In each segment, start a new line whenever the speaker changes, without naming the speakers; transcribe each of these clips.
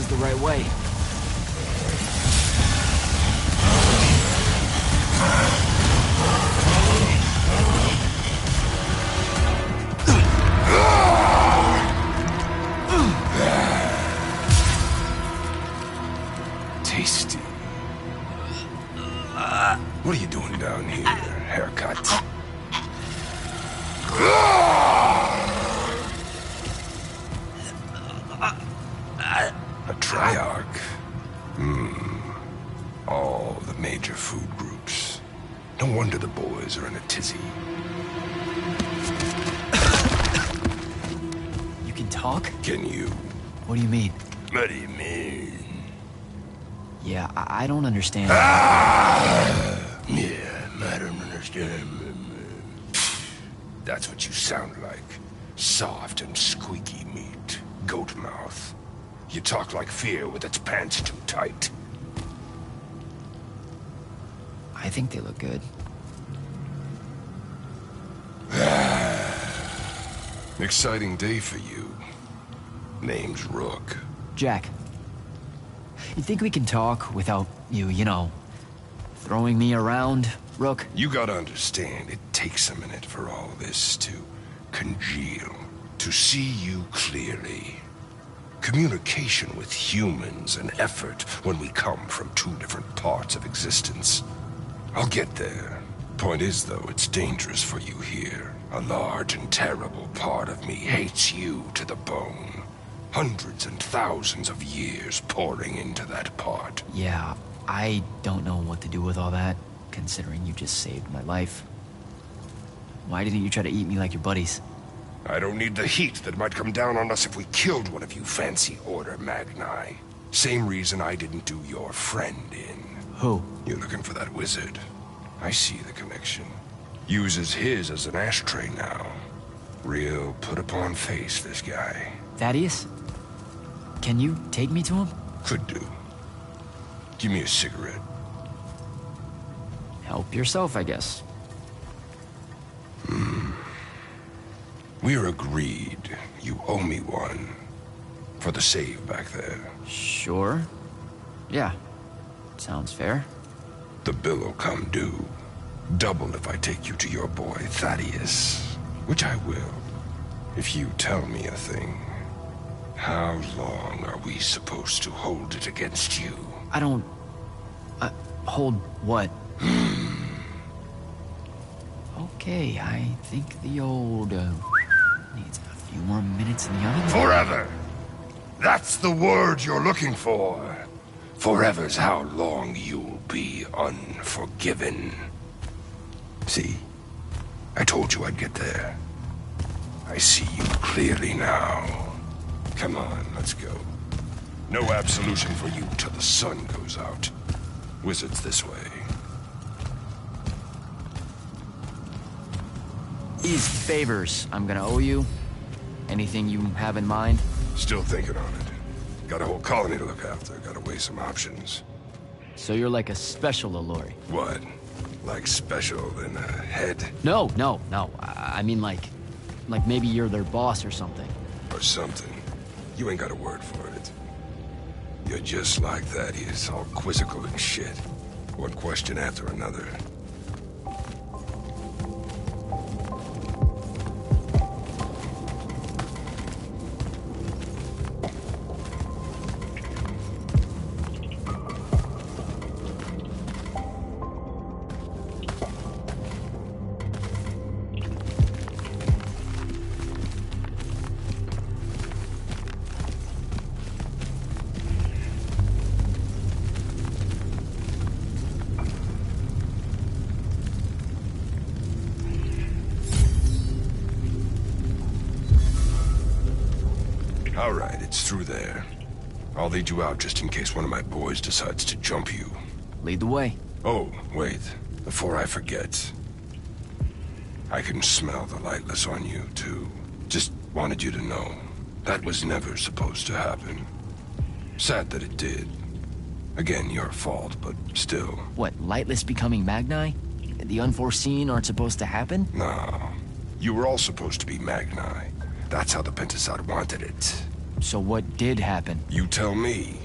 is the right way.
Tasty. What are you doing down here? Haircut? A triarch. All the major food groups. No wonder the boys are in a tizzy.
You can talk?
Can you?
What do you mean?
What do you mean?
Yeah, I don't understand.
Yeah, I don't understand. That's what you sound like. Soft and squeaky meat. Goat mouth. You talk like fear with its pants too tight.
I think they look good.
Exciting day for you. Name's Rook.
Jack. You think we can talk without you know, throwing me around, Rook?
You gotta understand, it takes a minute for all this to congeal. To see you clearly. Communication with humans, an effort when we come from two different parts of existence. I'll get there. Point is, though, it's dangerous for you here. A large and terrible part of me hates you to the bone. Hundreds and thousands of years pouring into that part.
Yeah, I don't know what to do with all that, considering you just saved my life. Why didn't you try to eat me like your buddies?
I don't need the heat that might come down on us if we killed one of you fancy Order Magni. Same reason I didn't do your friend in.
Who?
You're looking for that wizard. I see the connection. Uses his as an ashtray now. Real put-upon face, this guy.
Thaddeus? Can you take me to him?
Could do. Give me a cigarette.
Help yourself, I guess.
We're agreed. You owe me one. For the save back there.
Sure. Yeah. Sounds fair.
The bill'll come due. Double if I take you to your boy Thaddeus. Which I will. If you tell me a thing. How long are we supposed to hold it against you?
I don't... hold what? Okay, I think the old, needs a few more minutes in the oven.
Forever! That's the word you're looking for. Forever's how long you'll be unforgiven. See? I told you I'd get there. I see you clearly now. Come on, let's go. No absolution for you till the sun goes out. Wizards this way.
These favors I'm gonna owe you. Anything you have in mind?
Still thinking on it. Got a whole colony to look after. Gotta weigh some options.
So you're like a special Alluri.
What? Like special in a head?
No. I mean like maybe you're their boss or something.
Or something. You ain't got a word for it. You're just like that. He's all quizzical and shit. One question after another. All right, it's through there. I'll lead you out just in case one of my boys decides to jump you.
Lead the way.
Oh, wait. Before I forget. I can smell the lightless on you, too. Just wanted you to know. That was never supposed to happen. Sad that it did. Again, your fault, but still.
What, lightless becoming Magni? The unforeseen aren't supposed to happen?
No. You were all supposed to be Magni. That's how the Pentasod wanted it.
So what did happen?
You tell me.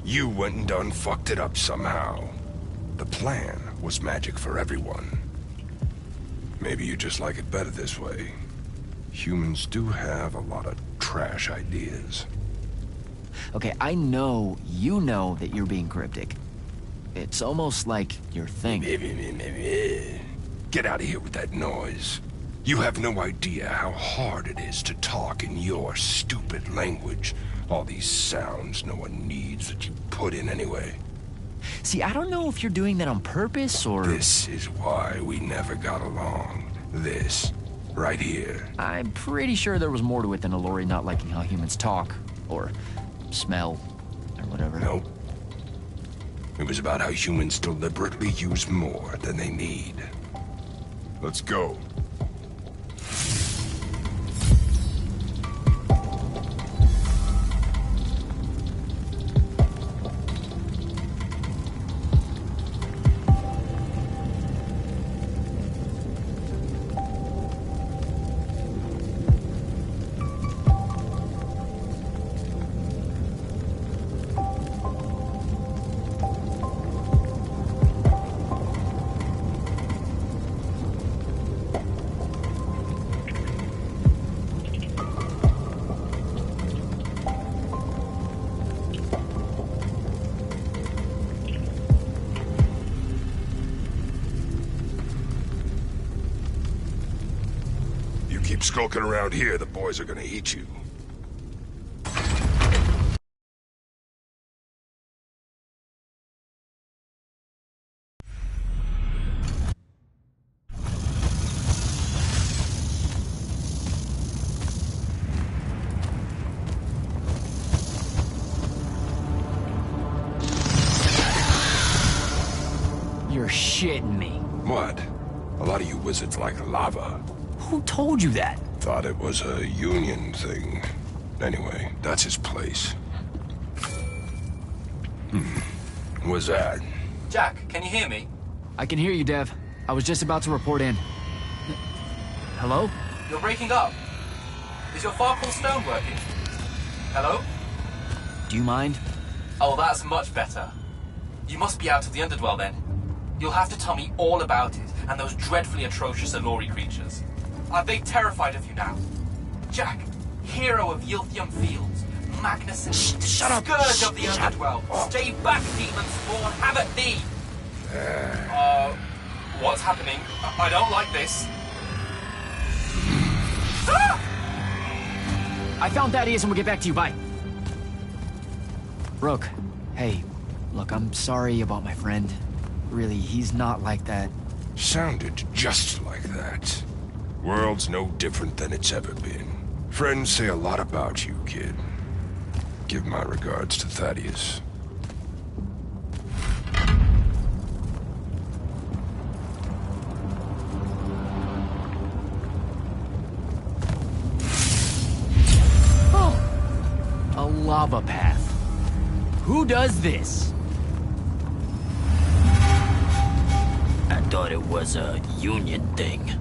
You went and done fucked it up somehow. The plan was magic for everyone. Maybe you just like it better this way. Humans do have a lot of trash ideas.
Okay, I know you know that you're being cryptic. It's almost like your thing.
Get out of here with that noise. You have no idea how hard it is to talk in your stupid language. All these sounds no one needs that you put in anyway.
See, I don't know if you're doing that on purpose or...
This is why we never got along. This. Right here.
I'm pretty sure there was more to it than Alori not liking how humans talk. Or smell. Or whatever.
Nope. It was about how humans deliberately use more than they need. Let's go. Keep skulking around here, the boys are gonna eat you.
You're shitting me.
What? A lot of you wizards like lava.
Who told you that?
Thought it was a union thing. Anyway, that's his place. What's that?
Jack, can you hear me?
I can hear you, Dev. I was just about to report in. Hello?
You're breaking up. Is your Farkle stone working? Hello?
Do you mind?
Oh, that's much better. You must be out of the Underdwell then. You'll have to tell me all about it, and those dreadfully atrocious Alori creatures. Are they terrified of you now? Jack, hero of Yilthium Fields, magnificent,
Shut up!
scourge of the Underdwell, stay back, demon spawn, have at thee! What's happening? I don't like this. Ah!
I found Thaddeus and we'll get back to you, bye. Rook, hey, look, I'm sorry about my friend. Really, he's not like that.
Sounded just like that. World's no different than it's ever been. Friends say a lot about you, kid. Give my regards to Thaddeus.
Oh, a lava path. Who does this? I thought it was a union thing.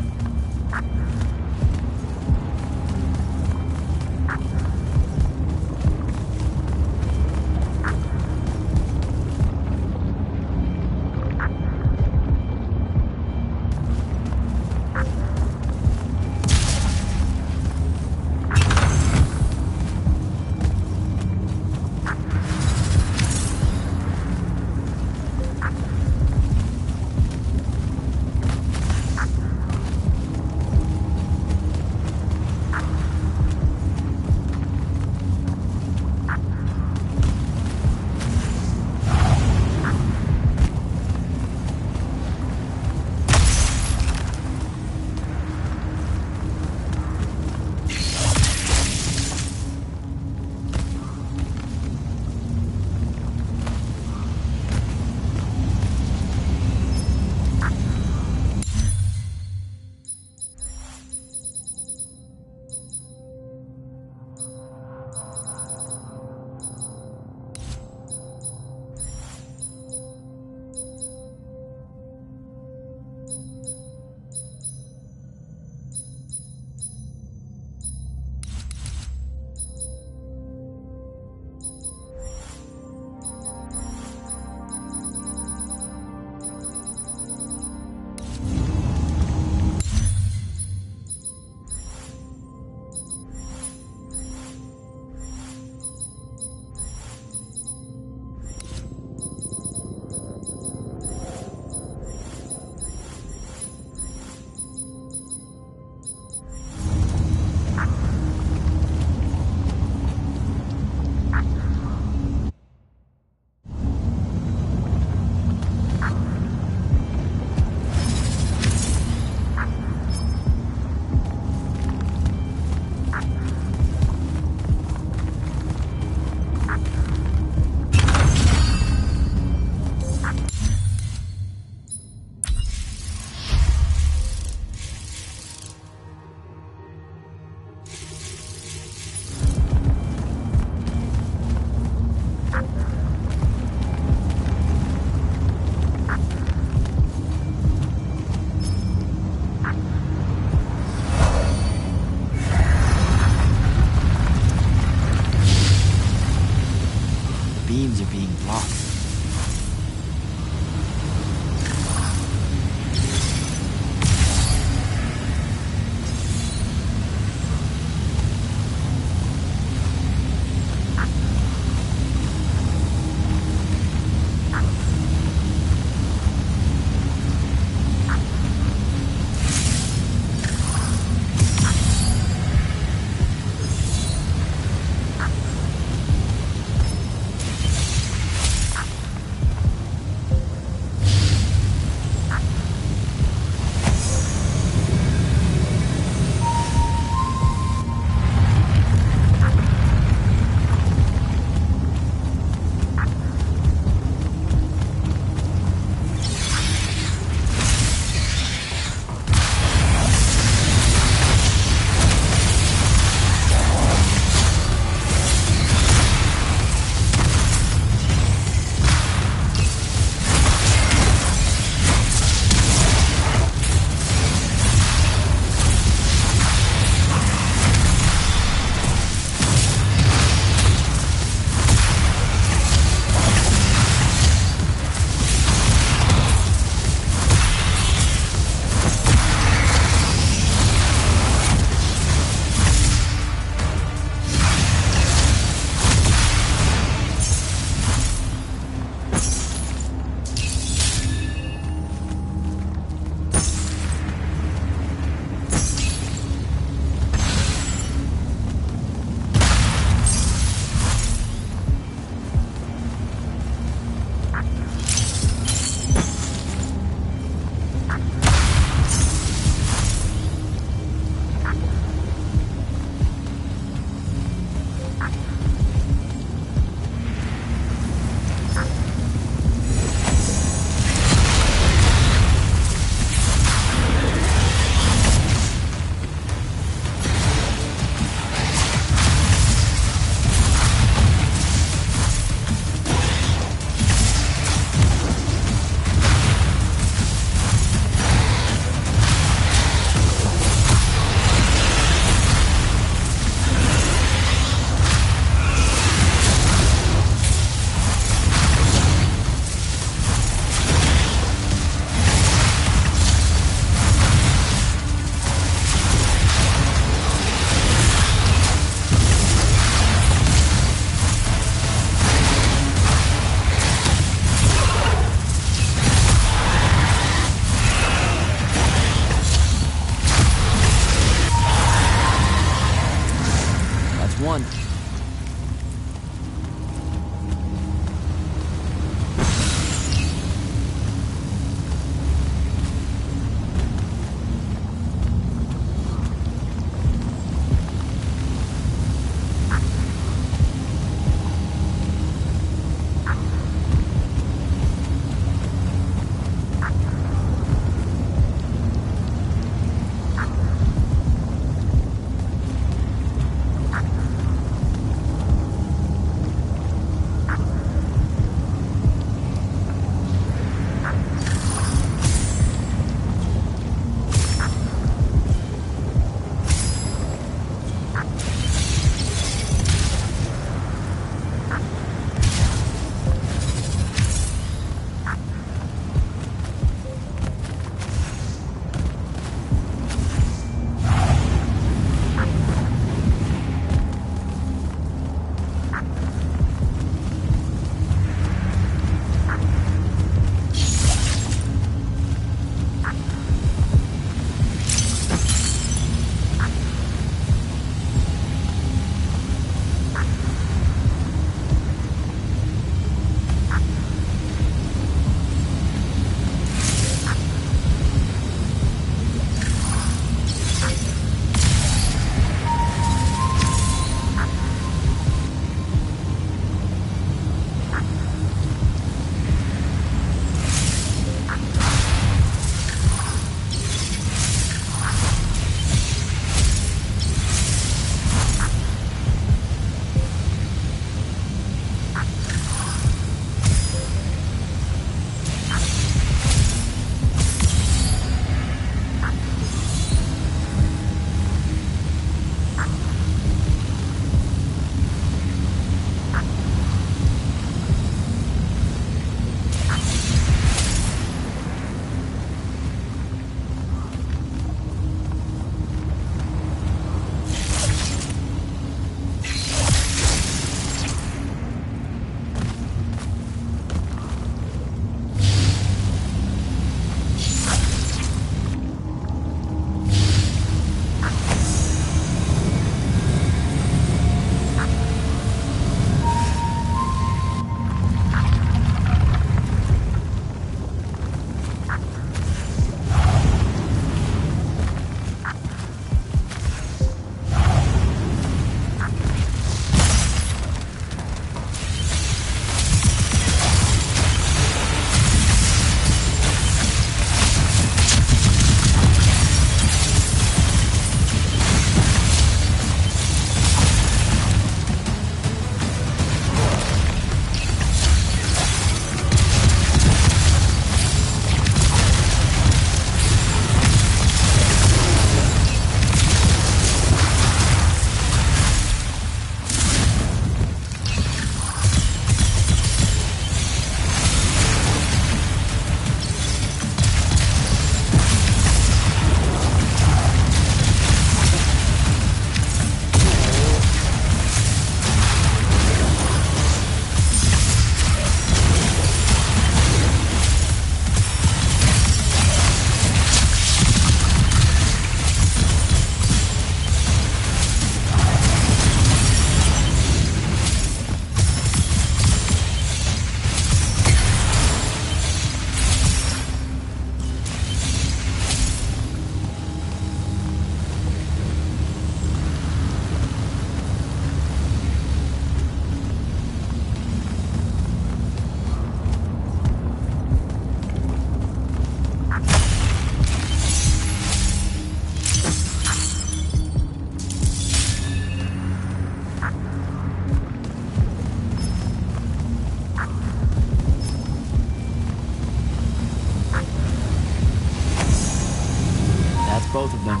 both of them.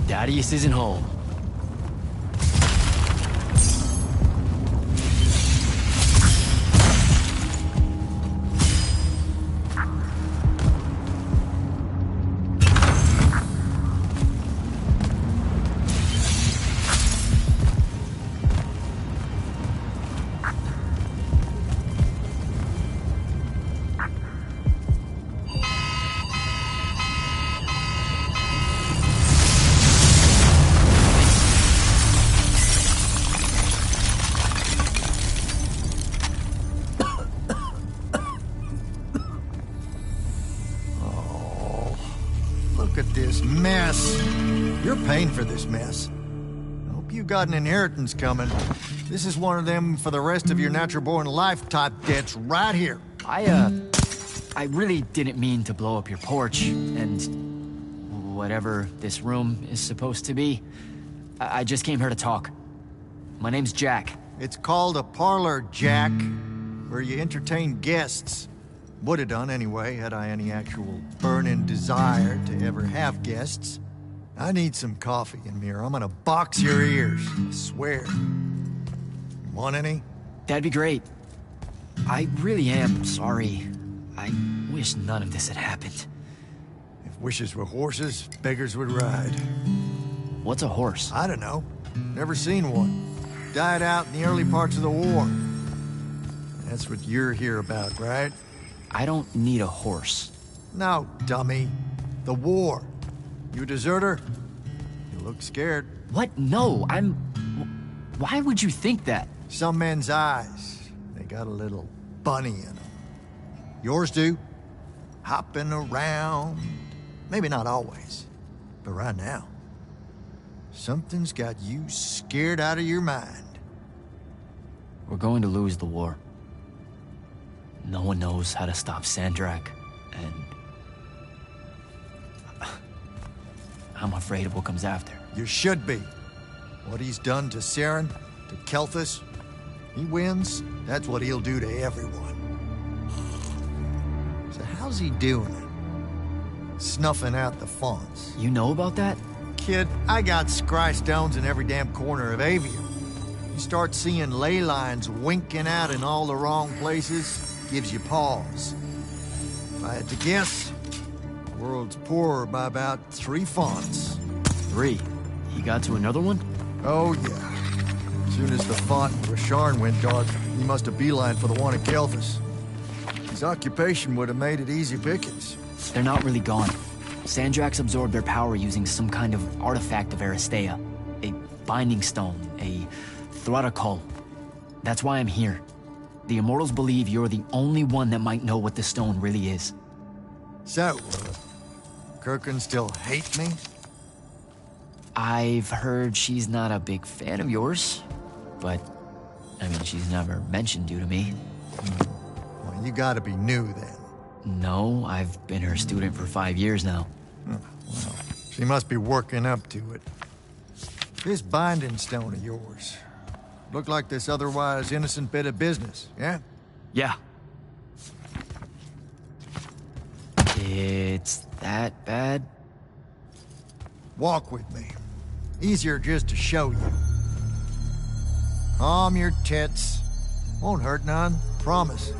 Thaddeus isn't home.
This mess. You're paying for this mess. I hope you got an inheritance coming. This is one of them for the rest of your natural-born life type debts right here.
I really didn't mean to blow up your porch, and whatever this room is supposed to be. I just came here to talk. My name's Jack.
It's called a parlor, Jack, where you entertain guests. Would have done anyway, had I any actual burning desire to ever have guests. I need some coffee in me, or I'm gonna box your ears, I swear. Want any?
That'd be great. I really am sorry. I wish none of this had happened.
If wishes were horses, beggars would ride.
What's a horse?
I don't know. Never seen one. Died out in the early parts of the war. That's what you're here about, right?
I don't need a horse.
No, dummy. The war. You a deserter? You look scared.
What? No, I'm... Why would you think that?
Some men's eyes, they got a little bunny in them. Yours do. Hopping around. Maybe not always, but right now. Something's got you scared out of your mind.
We're going to lose the war. No one knows how to stop Sandrak, and... I'm afraid of what comes after.
You should be. What he's done to Saren, to Kelthus, he wins, that's what he'll do to everyone. So how's he doing it? Snuffing out the fonts.
You know about that?
Kid, I got scry stones in every damn corner of Aveum. You start seeing ley lines winking out in all the wrong places, gives you pause. If I had to guess, the world's poorer by about 3 fonts.
3? He got to another one?
Oh, yeah. As soon as the font in Rasharn went dark, he must have beelined for the one at Kelthus. His occupation would have made it easy pickings.
They're not really gone. Sandrak's absorbed their power using some kind of artifact of Aristea. A binding stone, a Throtakol. That's why I'm here. The Immortals believe you're the only one that might know what the stone really is.
So, Kirkin still hate me?
I've heard she's not a big fan of yours, but, I mean, she's never mentioned you to me.
Well, you gotta be new then.
No, I've been her student for 5 years now.
Well, she must be working up to it. This binding stone of yours, look like this otherwise innocent bit of business, yeah?
Yeah. It's that bad?
Walk with me. Easier just to show you. Calm your tits. Won't hurt none, promise.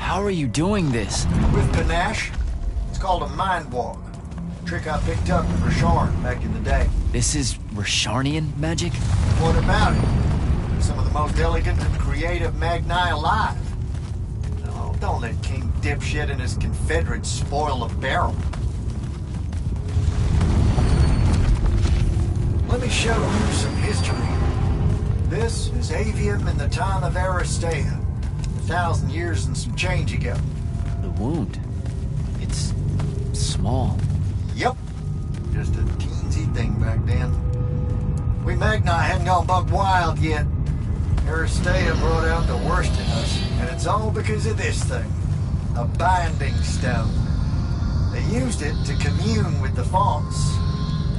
How are you doing this?
With panache. It's called a mind walk. Trick I picked up with Rasharn back in the day.
This is Rasharnian magic?
What about it? Some of the most elegant and creative Magni alive. Oh, don't let King Dipshit and his Confederates spoil the barrel. Let me show you some history. This is Aveum in the time of Aristea. 1,000 years and some change ago.
The wound. It's small.
Yep. Just a teensy thing back then. We Magni hadn't gone buck wild yet. Aristea brought out the worst in us, and it's all because of this thing. A binding stone. They used it to commune with the fonts,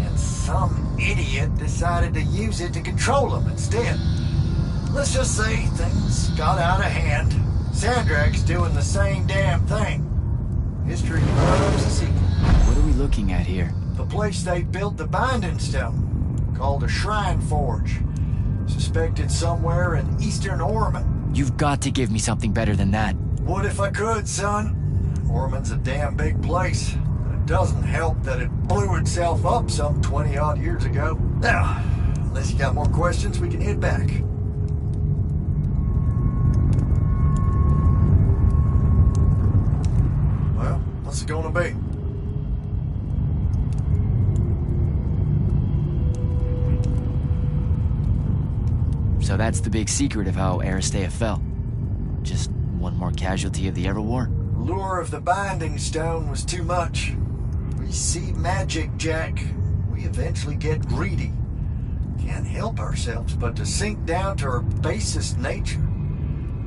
and some idiot decided to use it to control them instead. Let's just say things got out of hand. Sandrak's doing the same damn thing. History loves a sequel.
What are we looking at here?
The place they built the binding stone, called a shrine forge. Suspected somewhere in eastern Orman.
You've got to give me something better than that.
Would if I could, son. Orman's a damn big place. It doesn't help that it blew itself up some 20-odd years ago. Now, unless you got more questions, we can head back. Well, what's it gonna be?
So that's the big secret of how Aristea fell. Just one more casualty of the Everwar.
The lure of the binding stone was too much. We see magic, Jack. We eventually get greedy. Can't help ourselves but to sink down to our basest nature.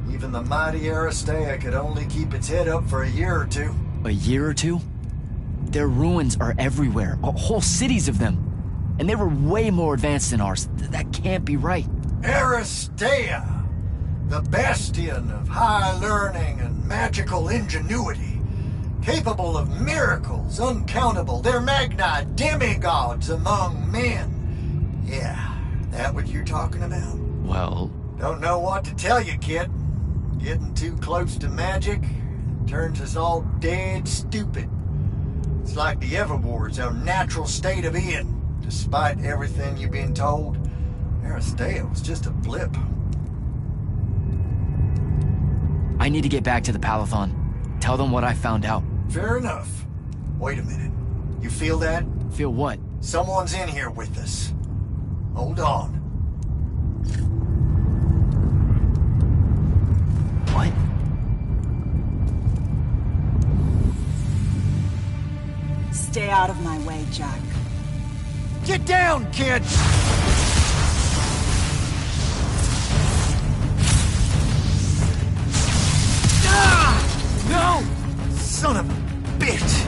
Even the mighty Aristea could only keep its head up for a year or two.
A year or two? Their ruins are everywhere, whole cities of them. And they were way more advanced than ours. That can't be right.
Aristea, the bastion of high learning and magical ingenuity, capable of miracles uncountable. They're Magni demigods among men. Yeah, that what you're talking about?
Well...
Don't know what to tell you, kid. Getting too close to magic turns us all dead stupid. It's like the Everwar's our natural state of being. Despite everything you've been told, Aristea was just a blip.
I need to get back to the Palathon. Tell them what I found out.
Fair enough. Wait a minute. You feel that?
Feel what?
Someone's in here with us. Hold on.
What?
Stay out of my way, Jack.
Get down, kid! Ah! No! Son of a bitch!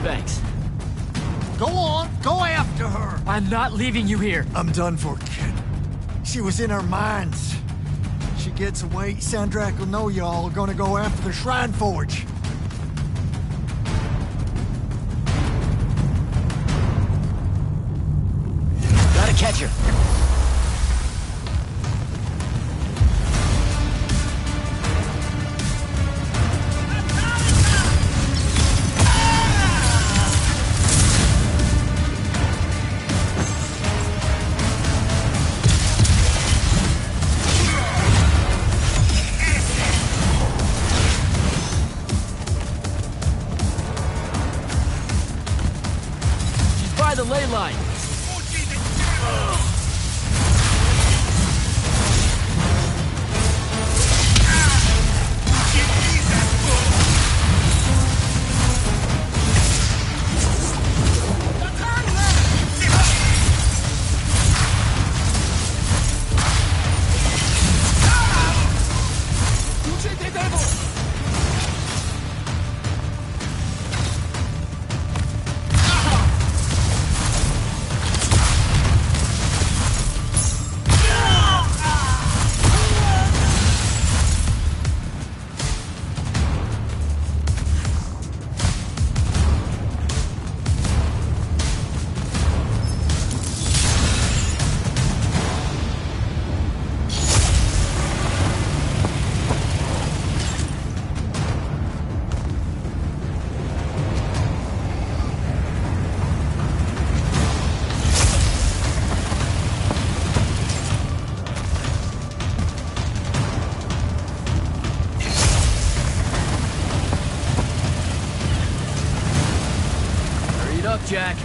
Thanks.
Go on, go after her!
I'm not leaving you here.
I'm done for, kid. She was in our minds. She gets away, Sandrak will know y'all are gonna go after the Shrine Forge.
Gotta catch her. By the ley line. Jack.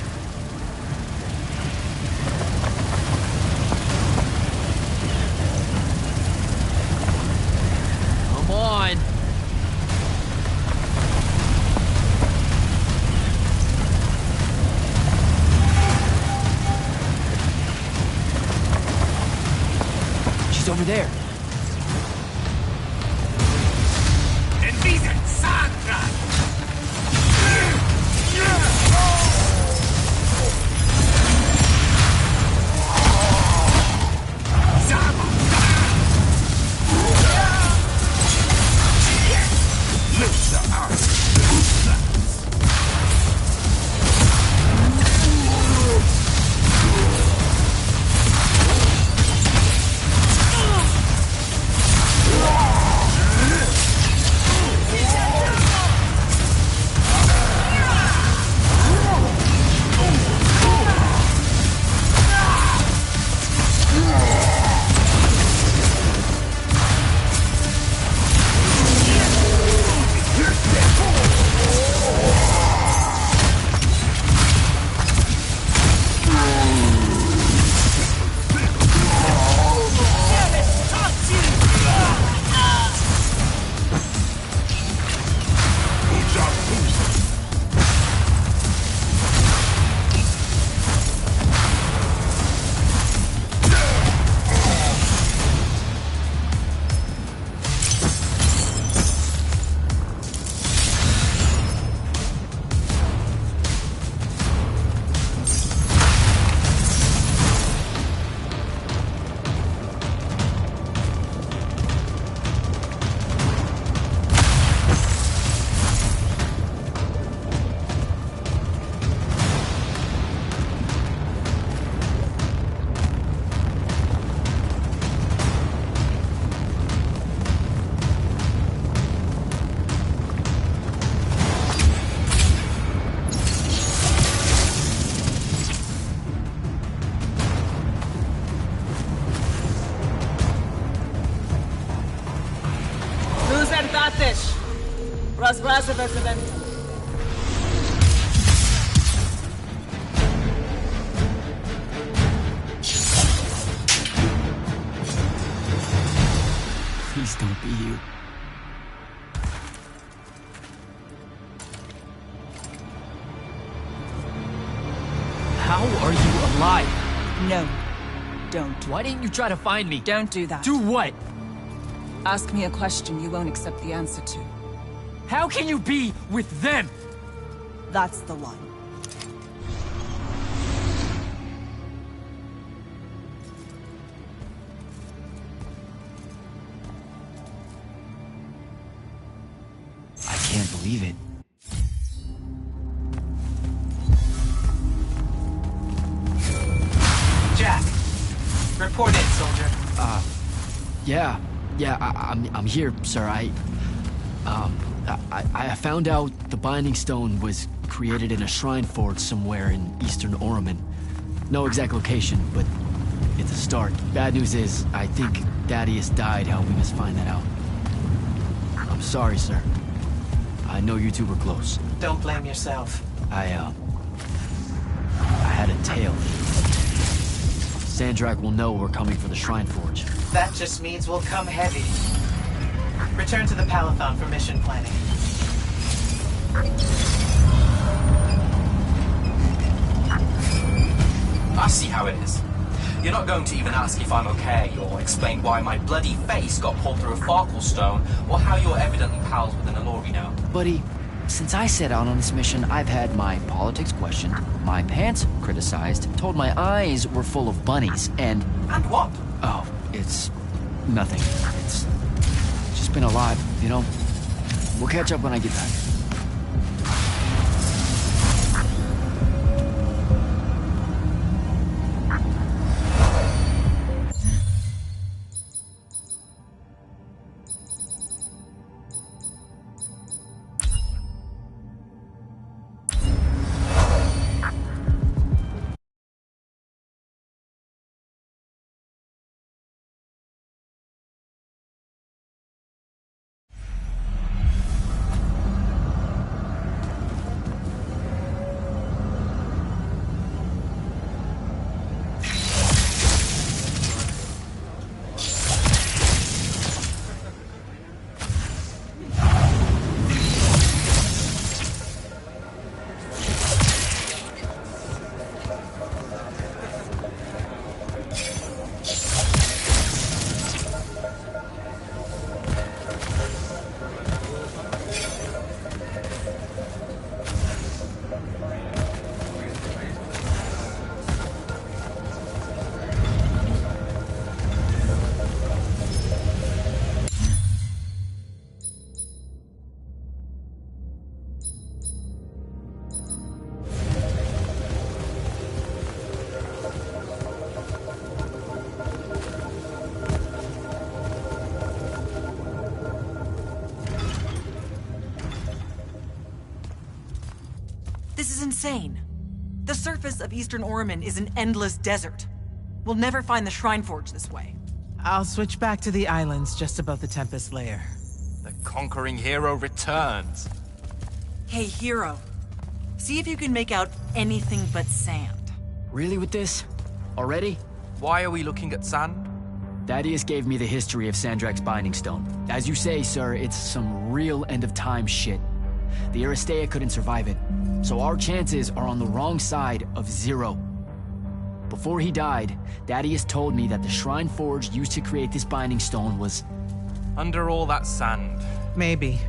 Come on. She's over there. Please don't be you. How are you alive?
No, don't.
Why didn't you try to find me?
Don't do that.
Do what?
Ask me a question you won't accept the answer to.
How can you be with them?
That's the one.
I can't believe it.
Jack, report in, soldier.
Yeah, I'm here, sir. I found out the Binding Stone was created in a shrine forge somewhere in eastern Oromon. No exact location, but it's a start. Bad news is, I think Daddy has died helping us find that out. I'm sorry, sir. I know you two were close.
Don't blame yourself.
I had a tail. Sandrak will know we're coming for the shrine forge.
That just means we'll come heavy. Return to the Palathon for mission planning. I see how it is. You're not going to even ask if I'm okay, or explain why my bloody face got pulled through a Farkle stone, or how you're evidently pals with an Alori now.
Buddy, since I set out on this mission, I've had my politics questioned, my pants criticized, told my eyes were full of bunnies, and...
And what?
Oh, it's... nothing. It's just been a lot, you know? We'll catch up when I get back.
This is insane. The surface of Eastern Orman is an endless desert. We'll never find the Shrine Forge this way.
I'll switch back to the islands just above the Tempest layer.
The conquering hero returns.
Hey, hero. See if you can make out anything but sand.
Really with this? Already?
Why are we looking at sand?
Thaddeus gave me the history of Sandrak's Binding Stone. As you say, sir, it's some real end-of-time shit. The Aristea couldn't survive it, so our chances are on the wrong side of 0. Before he died, Thaddeus told me that the Shrine Forge used to create this Binding Stone was...
Under all that sand.
Maybe.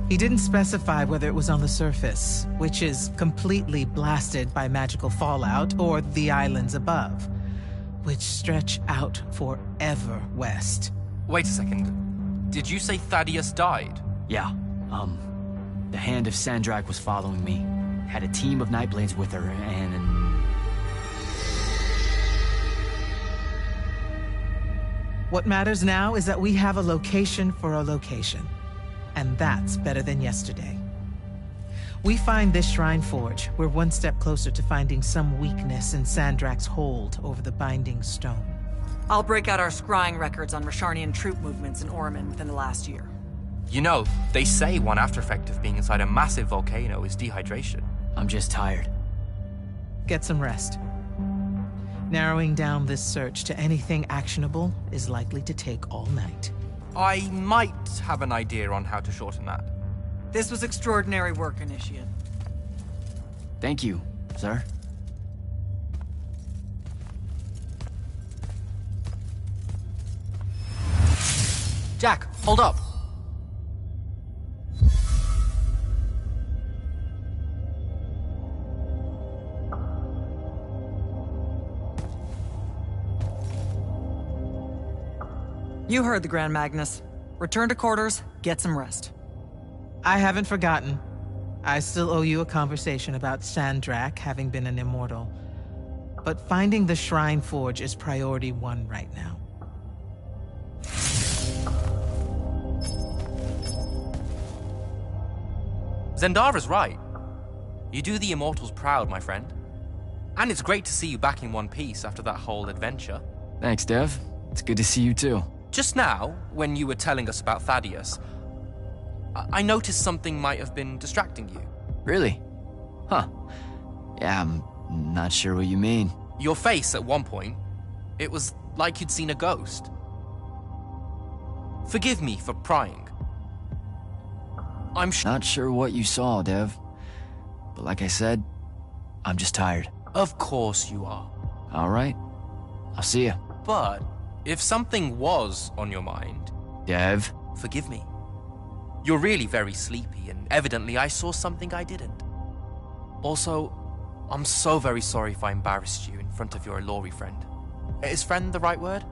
He didn't specify whether it was on the surface, which is completely blasted by magical fallout, or the islands above, which stretch out forever west.
Wait a second. Did you say Thaddeus died?
Yeah, the Hand of Sandrak was following me. Had a team of Nightblades with her, and...
What matters now is that we have a location for a location. And that's better than yesterday. We find this Shrine Forge, we're one step closer to finding some weakness in Sandrak's hold over the Binding Stone.
I'll break out our scrying records on Rasharnian troop movements in Orman within the last year.
You know, they say one after effect of being inside a massive volcano is dehydration.
I'm just tired.
Get some rest. Narrowing down this search to anything actionable is likely to take all night.
I might have an idea on how to shorten that.
This was extraordinary work, Initiate.
Thank you, sir.
Jack, hold up.
You heard the Grand Magnus. Return to quarters, get some rest.
I haven't forgotten. I still owe you a conversation about Sandrak having been an immortal. But finding the Shrine Forge is priority 1 right now.
Zendara's right. You do the Immortals proud, my friend. And it's great to see you back in one piece after that whole adventure.
Thanks, Dev. It's good to see you too.
Just now, when you were telling us about Thaddeus, I noticed something might have been distracting you.
Really? Huh. Yeah, I'm not sure what you mean.
Your face at one point, it was like you'd seen a ghost. Forgive me for prying. I'm
not sure what you saw, Dev. But like I said, I'm just tired.
Of course you are.
All right. I'll see you.
But if something was on your mind...
Dev?
Forgive me. You're really very sleepy, and evidently I saw something I didn't. Also, I'm so very sorry if I embarrassed you in front of your Ilori friend. Is friend the right word?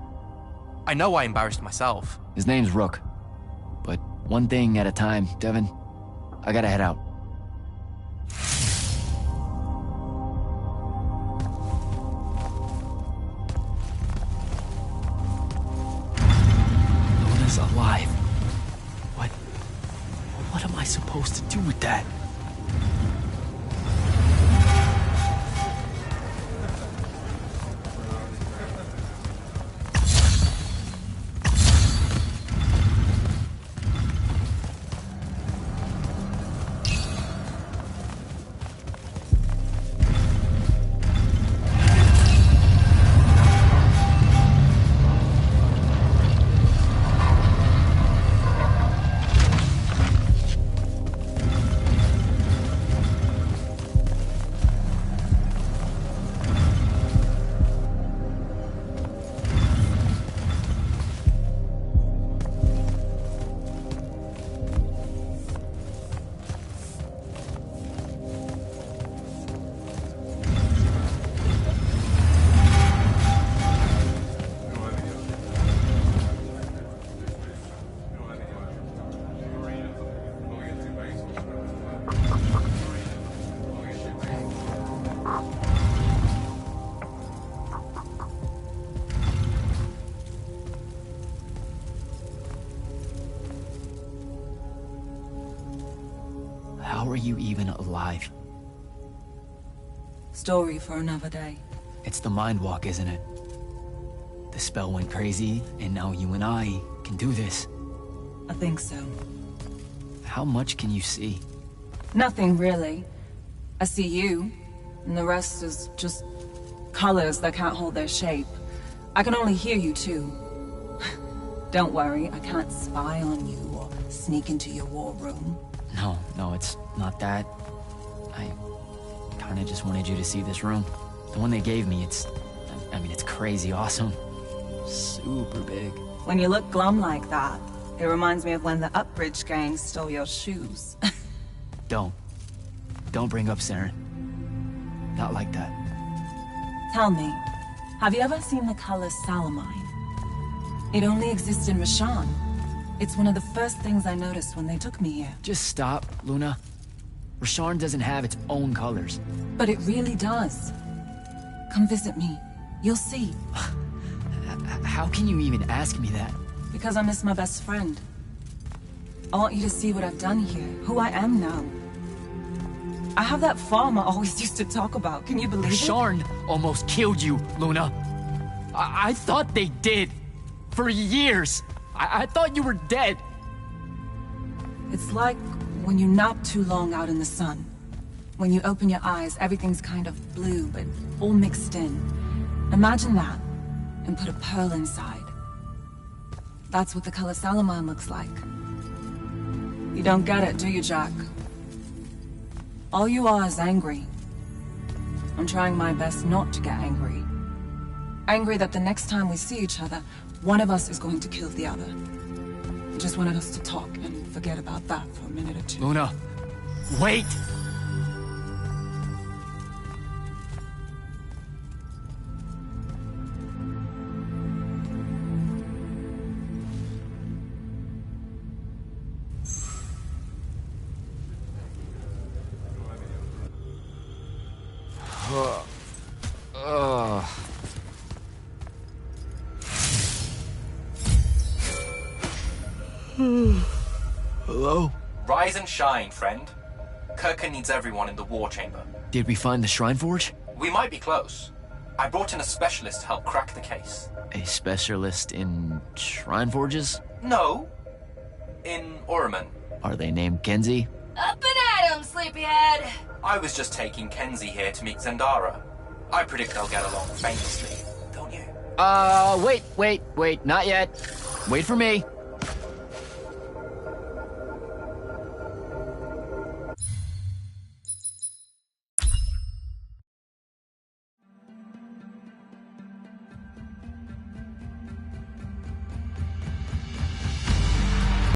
I know I embarrassed myself.
His name's Rook. But one thing at a time, Devin. I gotta head out. Luna's alive. What am I supposed to do with that? How are you even alive?
Story for another day.
It's the mind walk, isn't it? The spell went crazy, and now you and I can do this.
I think so.
How much can you see?
Nothing, really. I see you, and the rest is just colors that can't hold their shape. I can only hear you, too. Don't worry, I can't spy on you or sneak into your war room.
No, it's not that. I kinda just wanted you to see this room. The one they gave me, it's crazy awesome. Super big.
When you look glum like that, it reminds me of when the Upbridge gang stole your shoes.
Don't bring up Saren. Not like that.
Tell me, have you ever seen the color Salamine? It only exists in Rashan. It's one of the first things I noticed when they took me here.
Just stop, Luna. Rasharn doesn't have its own colors.
But it really does. Come visit me. You'll see.
How can you even ask me that?
Because I miss my best friend. I want you to see what I've done here, who I am now. I have that farm I always used to talk about. Can you believe it?
Rasharn almost killed you, Luna. I thought they did. For years. I thought you were dead.
It's like when you nap too long out in the sun. When you open your eyes, everything's kind of blue, but all mixed in. Imagine that, and put a pearl inside. That's what the color Salamine looks like. You don't get it, do you, Jack? All you are is angry. I'm trying my best not to get angry. Angry that the next time we see each other, one of us is going to kill the other. I just wanted us to talk and forget about that for a minute or two.
Luna, wait! Hello?
Rise and shine, friend. Kirka needs everyone in the war chamber.
Did we find the Shrine Forge?
We might be close. I brought in a specialist to help crack the case.
A specialist in Shrine Forges?
No. In Orman.
Are they named Kenzie?
Up and at 'em, sleepyhead!
I was just taking Kenzie here to meet Zendara. I predict they'll get along famously, don't you?
Wait, not yet. Wait for me.